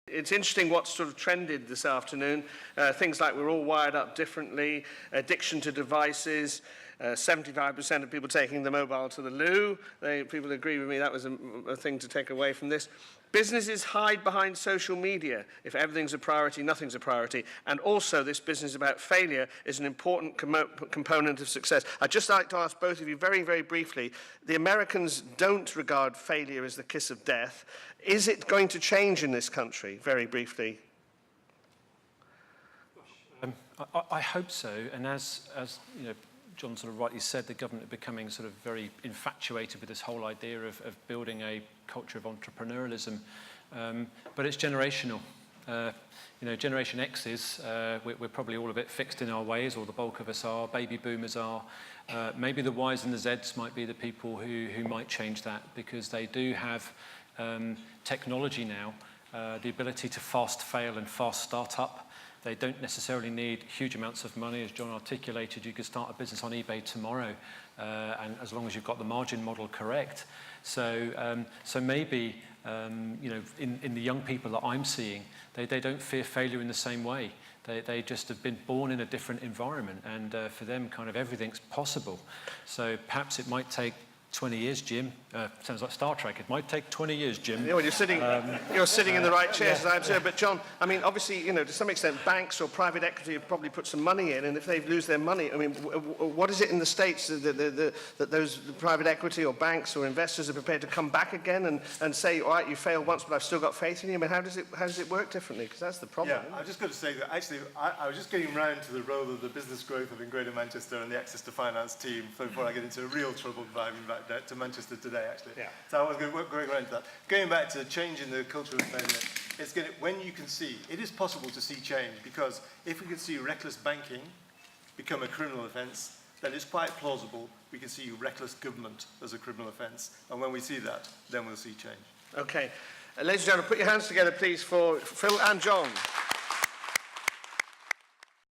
It's interesting what sort of trended this afternoon. Things like we're all wired up differently, addiction to devices, 75% of people taking the mobile to the loo. People agree with me that was a thing to take away from this. Businesses hide behind social media. If everything's a priority, nothing's a priority. And also this business about failure is an important component of success. I'd just like to ask both of you very, very briefly, the Americans don't regard failure as the kiss of death. Is it going to change in this country, very briefly? I hope so, and as you know, John sort of rightly said, the government are becoming sort of very infatuated with this whole idea of building a culture of entrepreneurialism, but it's generational. You know, Generation X's, we're probably all a bit fixed in our ways, or the bulk of us are, baby boomers are. Maybe the Ys and the Zs might be the people who might change that, because they do have technology now, the ability to fast fail and fast start up. They don't necessarily need huge amounts of money. As John articulated, you could start a business on eBay tomorrow, and as long as you've got the margin model correct. So maybe, you know, in the young people that I'm seeing, they don't fear failure in the same way. They just have been born in a different environment, and for them, kind of everything's possible. So perhaps it might take 20 years, Jim. Sounds like Star Trek. It might take 20 years, Jim. Yeah, well, you're sitting in the right chairs, as I observe. But John, I mean, obviously, you know, to some extent, banks or private equity have probably put some money in, and if they lose their money, I mean, what is it in the States that those private equity or banks or investors are prepared to come back again and say, all right, you failed once, but I've still got faith in you? I mean, how does it work differently? Because that's the problem. Yeah, I've just got to say that actually, I was just getting round to the role of the business growth of in Greater Manchester and the access to finance team before I get into real trouble driving back to Manchester today, actually. Yeah. So I was going around to that. Going back to changing the culture of failure, when you can see, it is possible to see change, because if we can see reckless banking become a criminal offence, then it's quite plausible we can see reckless government as a criminal offence. And when we see that, then we'll see change. Okay. Ladies and gentlemen, put your hands together, please, for Phil and John.